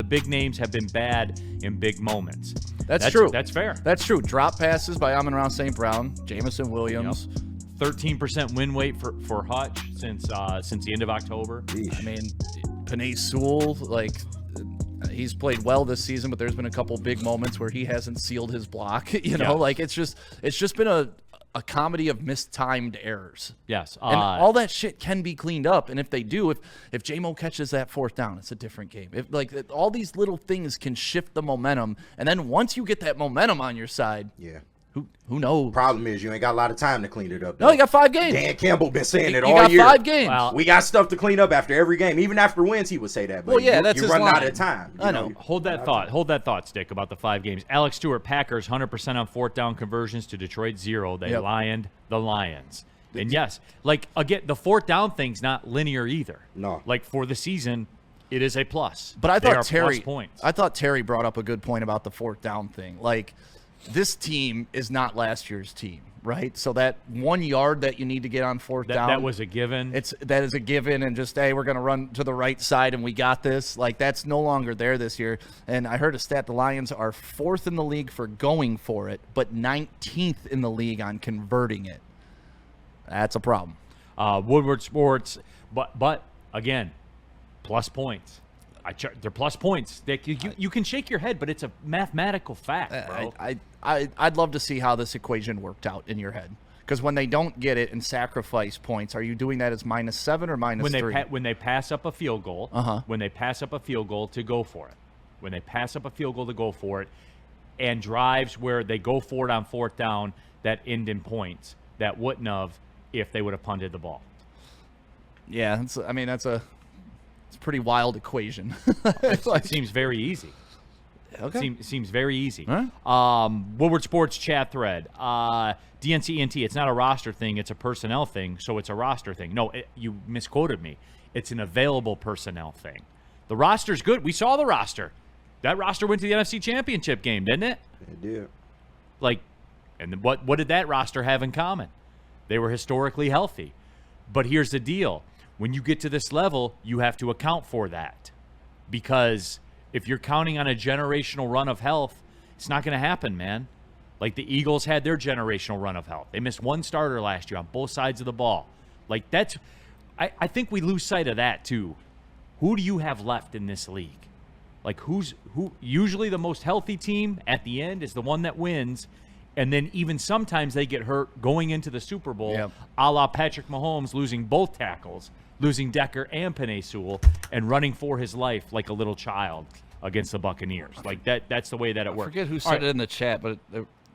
big names have been bad in big moments. That's true. That's fair. That's true. Drop passes by Amon-Ra St. Brown, Jamison Williams. Yep. 13% win rate for Hutch since the end of October. I mean, Penei Sewell, like, he's played well this season, but there's been a couple big moments where he hasn't sealed his block. Like it's just been a comedy of mistimed errors. Yes. And all that shit can be cleaned up. And if they do, if J-Mo catches that fourth down, it's a different game. All these little things can shift the momentum. And then once you get that momentum on your side, who knows? Problem is you ain't got a lot of time to clean it up. No, you got 5 games. Dan Campbell been saying it you all got year. 5 games. Well, we got stuff to clean up after every game. Even after wins, he would say that. But well, yeah, that's you his run line. out of time. I know. Hold that thought. Hold that thought, Stick, about the 5 games. Alex Stewart, Packers, 100% on fourth down conversions to Detroit 0. They lioned the Lions. And yes, like, again, the fourth down thing's not linear either. No. Like, for the season, it is a plus. But I They are thought Terry plus points. I thought Terry brought up a good point about the fourth down thing. Like, this team is not last year's team, right? So that 1 yard that you need to get on fourth down, that was a given. That is a given, and just, hey, we're going to run to the right side and we got this. Like, that's no longer there this year. And I heard a stat, the Lions are 4th in the league for going for it, but 19th in the league on converting it. That's a problem. Woodward Sports, but again, plus points. They're plus points. You can shake your head, but it's a mathematical fact, bro. I'd love to see how this equation worked out in your head. Because when they don't get it and sacrifice points, are you doing that as -7 or -3? When they pass up a field goal, when they pass up a field goal to go for it, when they pass up a field goal to go for it, and drives where they go for it on fourth down that end in points that wouldn't have if they would have punted the ball. Yeah, it's a pretty wild equation. It seems very easy. Okay. Seems very easy. Huh? Woodward Sports chat thread. DNC-NT, it's not a roster thing, it's a personnel thing, so it's a roster thing. No, you misquoted me. It's an available personnel thing. The roster's good. We saw the roster. That roster went to the NFC Championship game, didn't it? It did. Like, and what did that roster have in common? They were historically healthy. But here's the deal. When you get to this level, you have to account for that. Because if you're counting on a generational run of health, it's not going to happen, man. Like the Eagles had their generational run of health. They missed one starter last year on both sides of the ball. Like I think we lose sight of that too. Who do you have left in this league? Like who usually the most healthy team at the end is the one that wins. And then even sometimes they get hurt going into the Super Bowl, a la Patrick Mahomes losing both tackles, losing Decker and Penei Sewell, and running for his life like a little child against the Buccaneers. Like that's the way that it works. I forget who said it in the chat, but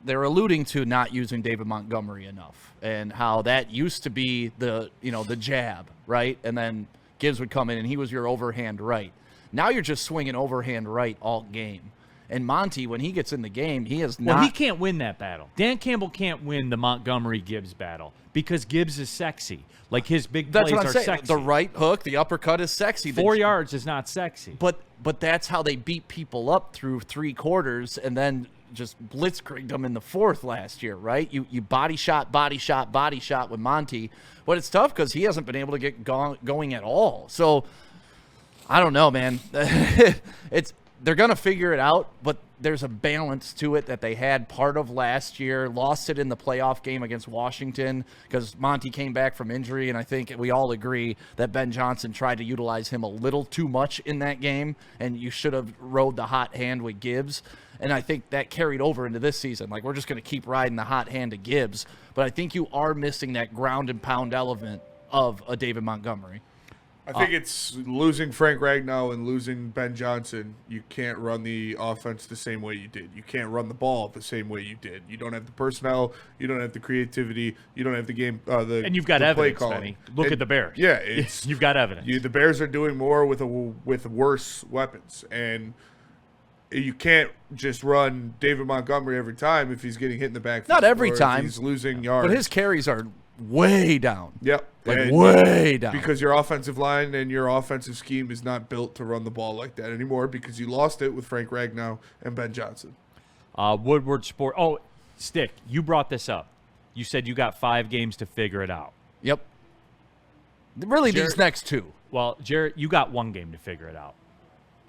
they're alluding to not using David Montgomery enough and how that used to be the jab, right? And then Gibbs would come in and he was your overhand right. Now you're just swinging overhand right all game. And Monty, when he gets in the game, he is not. Well, he can't win that battle. Dan Campbell can't win the Montgomery-Gibbs battle because Gibbs is sexy. Like his big plays are sexy. The right hook, the uppercut is sexy. 4 yards is not sexy. But that's how they beat people up through 3 quarters and then just blitzkrieged them in the 4th last year, right? You body shot with Monty. But it's tough because he hasn't been able to get going at all. So, I don't know, man. They're going to figure it out, but there's a balance to it that they had part of last year, lost it in the playoff game against Washington because Monty came back from injury, and I think we all agree that Ben Johnson tried to utilize him a little too much in that game, and you should have rode the hot hand with Gibbs. And I think that carried over into this season. Like, we're just going to keep riding the hot hand of Gibbs, but I think you are missing that ground and pound element of a David Montgomery. I think it's losing Frank Ragnow and losing Ben Johnson. You can't run the offense the same way you did. You can't run the ball the same way you did. You don't have the personnel. You don't have the creativity. You don't have the game. And you've got evidence, Benny. Look at the Bears. Yeah, you've got evidence. The Bears are doing more with worse weapons, and you can't just run David Montgomery every time if he's getting hit in the backfield. Not every time. He's losing yards. But his carries are way down. Yep. Way down. Because your offensive line and your offensive scheme is not built to run the ball like that anymore because you lost it with Frank Ragnow and Ben Johnson. Woodward Sport. Oh, Stick, you brought this up. You said you got 5 games to figure it out. Yep. Really, these next 2. Well, Jarrett, you got 1 game to figure it out.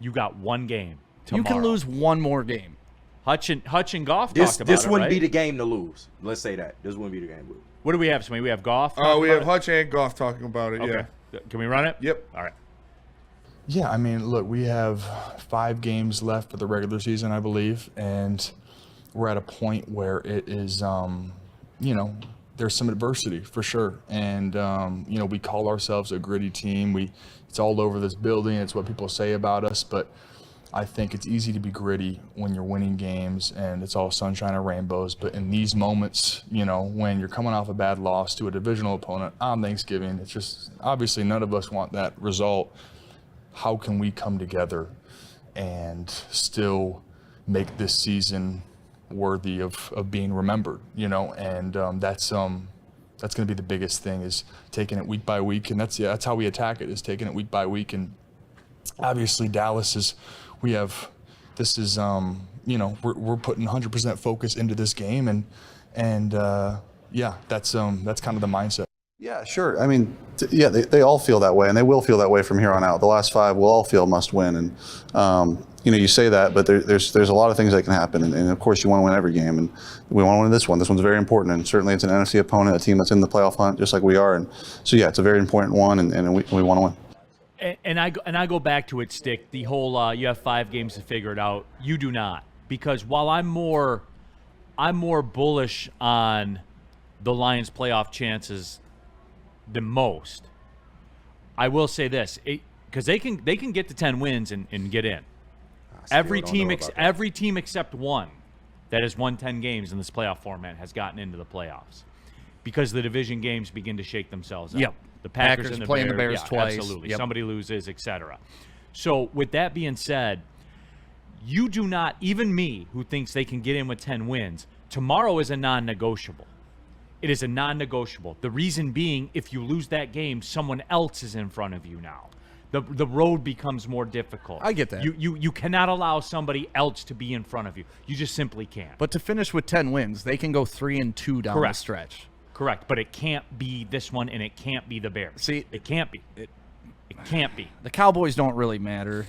You got one game tomorrow. You can lose one more game. Hutch and Goff This talked about it, wouldn't right? be the game to lose. Let's say that. This wouldn't be the game to lose. What do we have, Smee? We have Goff? Oh, we talking have about Hutch and Goff talking about it. it? Okay. Yeah. Can we run it? Yep. All right. Yeah, I mean, look, we have 5 games left for the regular season, I believe, and we're at a point where it is, there's some adversity for sure. And, we call ourselves a gritty team. It's all over this building. It's what people say about us, but I think it's easy to be gritty when you're winning games and it's all sunshine and rainbows. But in these moments, when you're coming off a bad loss to a divisional opponent on Thanksgiving, it's just obviously none of us want that result. How can we come together and still make this season worthy of being remembered, And that's going to be the biggest thing, is taking it week by week. And that's how we attack it, is taking it week by week. And obviously Dallas we're putting 100% focus into this game. And that's kind of the mindset. Yeah, sure. I mean, they all feel that way, and they will feel that way from here on out. The last 5 will all feel must win, and you say that, but there's a lot of things that can happen, and of course you want to win every game, and we want to win this one. This one's very important, and certainly it's an NFC opponent, a team that's in the playoff hunt, just like we are, and so yeah, it's a very important one, and we want to win. And I go back to it, Stick. The whole you have 5 games to figure it out. You do not, because while I'm more bullish on the Lions' playoff chances than most, I will say this, because they can get to 10 wins and get in. Every team except one that has won 10 games in this playoff format has gotten into the playoffs, because the division games begin to shake themselves out. Yep. The Packers and the playing Bears, the Bears twice. Absolutely. Yep. Somebody loses, etc. So with that being said, you do not, even me, who thinks they can get in with 10 wins, tomorrow is a non-negotiable. It is a non-negotiable. The reason being, if you lose that game, someone else is in front of you now. The road becomes more difficult. I get that. You cannot allow somebody else to be in front of you. You just simply can't. But to finish with 10 wins, they can go 3-2 down the stretch. Correct. But it can't be this one, and it can't be the Bears. See, it can't be. It can't be. The Cowboys don't really matter.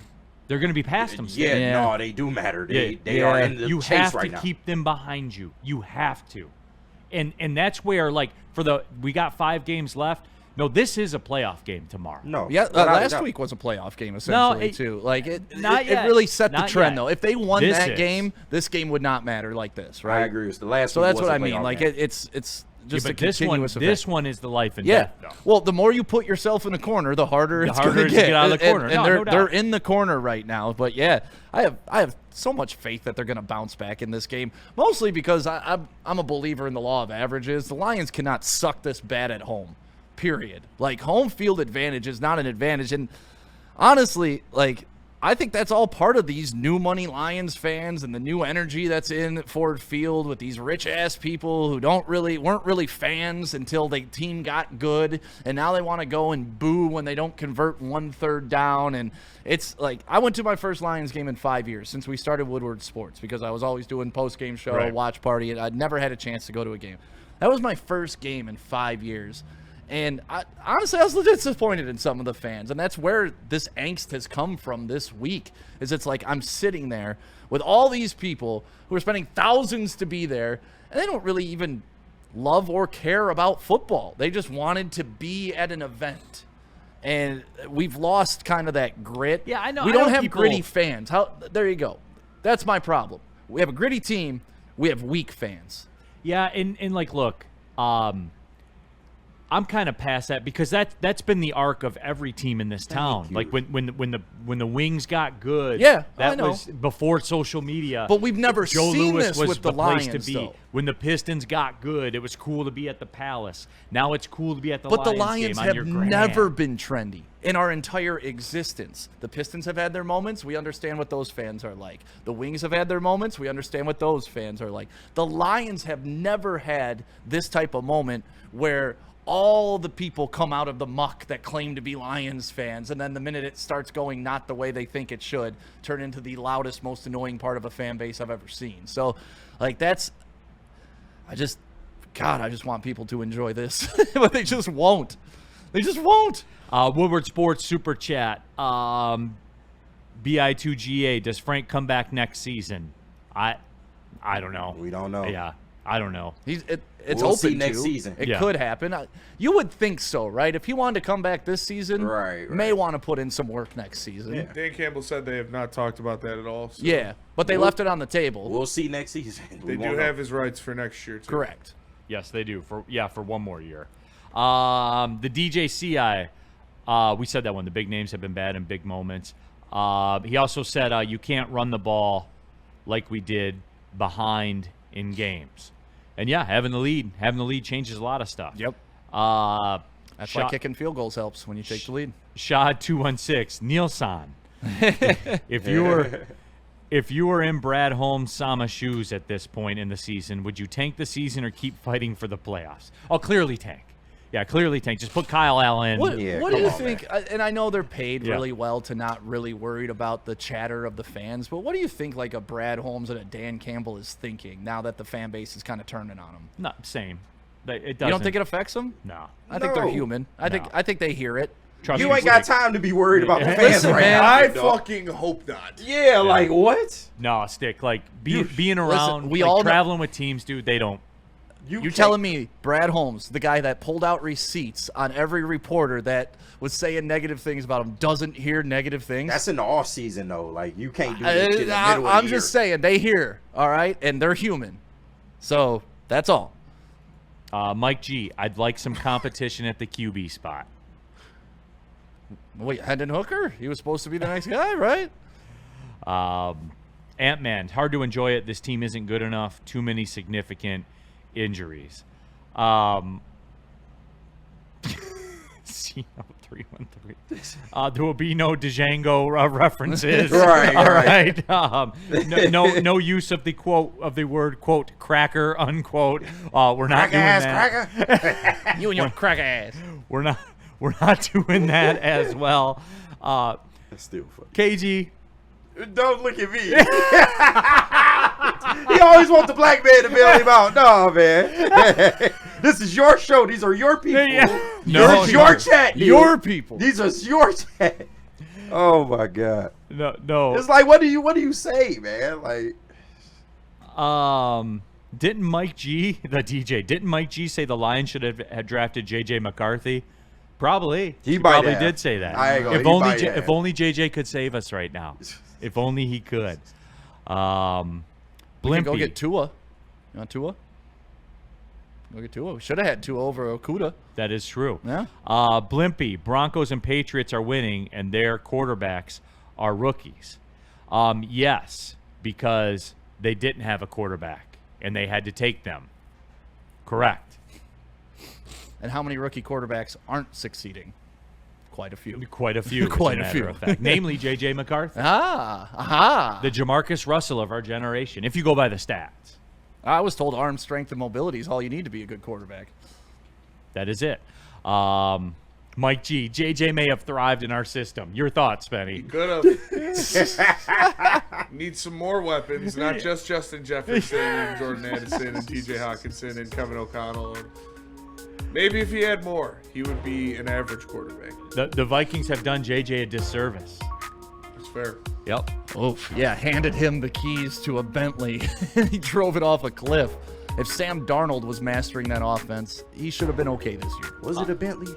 They're going to be past them. Yeah, no, they do matter. They are in the you chase right now. You have to keep them behind you. You have to. And that's where, like, we got 5 games left. No, this is a playoff game tomorrow. No. Yeah, last week was a playoff game essentially too. Like it really set the trend though. If they won that game, this game would not matter like this, right? I agree with the last. So that's what I mean. Like it's just a continuous event. This one is the life and death. Though. Well, the more you put yourself in a corner, the harder it's going to get out of the corner. And they're in the corner right now. But yeah, I have so much faith that they're going to bounce back in this game. Mostly because I'm a believer in the law of averages. The Lions cannot suck this bad at home. Period. Like, home field advantage is not an advantage. And honestly, like, I think that's all part of these new money Lions fans and the new energy that's in Ford Field with these rich ass people who weren't really fans until the team got good, and now they want to go and boo when they don't convert 1/3 down. And it's like, I went to my first Lions game in 5 years since we started Woodward Sports, because I was always doing post-game show, watch party, and I'd never had a chance to go to a game. That was my first game in 5 years. And honestly, I was legit disappointed in some of the fans. And that's where this angst has come from this week, is it's like I'm sitting there with all these people who are spending thousands to be there, and they don't really even love or care about football. They just wanted to be at an event. And we've lost kind of that grit. Yeah, I know. We don't have gritty fans. There you go. That's my problem. We have a gritty team. We have weak fans. Yeah, and like, look, I'm kind of past that, because that's been the arc of every team in this town. Like when the Wings got good, that I know. Was before social media. But we've never Joe seen Louis this was with the place Lions, to be. though. When the Pistons got good, it was cool to be at the Palace. Now it's cool to be at the But Lions the Lions game have on your Grand. never been trendy in our entire existence. The Pistons have had their moments. We understand what those fans are like. The Wings have had their moments. We understand what those fans are like. The Lions have never had this type of moment where all the people come out of the muck that claim to be Lions fans, and then the minute it starts going not the way they think it should, turn into the loudest, most annoying part of a fan base I've ever seen. So, like, I just want people to enjoy this, but they just won't. They just won't. Woodward Sports Super Chat. BI2GA, does Frank come back next season? I don't know. We don't know. Yeah, I don't know. It's We'll open see next to. season. It Yeah. could happen. You would think so, right? If he wanted to come back this season, Right. may want to put in some work next season. Yeah. Dan Campbell said they have not talked about that at all. So Yeah, but they left it on the table. We'll see next season. They do have his rights for next year, too. Correct. Yes, they do. For one more year. The DJCI, we said that one. The big names have been bad in big moments. He also said you can't run the ball like we did behind in games. And yeah, having the lead changes a lot of stuff. Yep. That's why kicking field goals helps when you take the lead. Shad 216, Nielsen. If you were in Brad Holmes' Sama shoes at this point in the season, would you tank the season or keep fighting for the playoffs? Oh, clearly tank. Yeah, clearly tank. Just put Kyle Allen. What do you think? And I know they're paid Yeah. really well to not really worried about the chatter of the fans, but what do you think like a Brad Holmes and a Dan Campbell is thinking now that the fan base is kind of turning on them? Not same. It doesn't. You don't think it affects them? No. I think they're No. human. I think they hear it. Trust You me, ain't got time to be worried about the fans Listen, right man. now. I dog. fucking hope not. Yeah, like what? No, Stick. Like being around, we like, all know- traveling with teams, dude. They don't. You're telling me Brad Holmes, the guy that pulled out receipts on every reporter that was saying negative things about him, doesn't hear negative things? That's in the off season though. Like you can't do that shit in the middle of I'm the just year. saying they hear, all right, and they're human. So that's all. Mike G, I'd like some competition at the QB spot. Wait, Hendon Hooker? He was supposed to be the next guy, right? Ant-Man, hard to enjoy it. This team isn't good enough. Too many significant injuries. C0313. There will be no Django references. Right, All right. right. No use of the word quote cracker unquote. We're not Crack doing ass that. cracker. You and your crack ass. We're not doing that as well. That's still funny. KG, Don't look at me. He always wants the black man to bail him out. No, man. This is your show. These are your people. No, This is your chat. dude. Your people. These are your chat. Oh my god. no. It's like what do you say, man? Like Didn't Mike G, the DJ, didn't Mike G say the Lions should have had drafted JJ McCarthy? Probably. He might probably have. did say that. I ain't gonna- If he only might have. if only JJ could save us right now. If only he could. We can go Blimpy. get Tua. You want Tua? Go get Tua. We should have had Tua over Okuda. That is true. Yeah. Blimpy, Broncos and Patriots are winning, and their quarterbacks are rookies. Yes, because they didn't have a quarterback, and they had to take them. Correct. And how many rookie quarterbacks aren't succeeding? Quite a few. Quite a few. Quite as a matter few. of fact. Namely, J.J. McCarthy. Aha. The Jamarcus Russell of our generation, if you go by the stats. I was told arm strength and mobility is all you need to be a good quarterback. That is it. Mike G, JJ may have thrived in our system. Your thoughts, Benny? Could have. Need some more weapons, not just Justin Jefferson and Jordan Addison and TJ Hawkinson and Kevin O'Connell. And maybe if he had more, he would be an average quarterback. The Vikings have done JJ a disservice. That's fair. Yep. Oof. Yeah, handed him the keys to a Bentley. He drove it off a cliff. If Sam Darnold was mastering that offense, he should have been okay this year. was it a Bentley?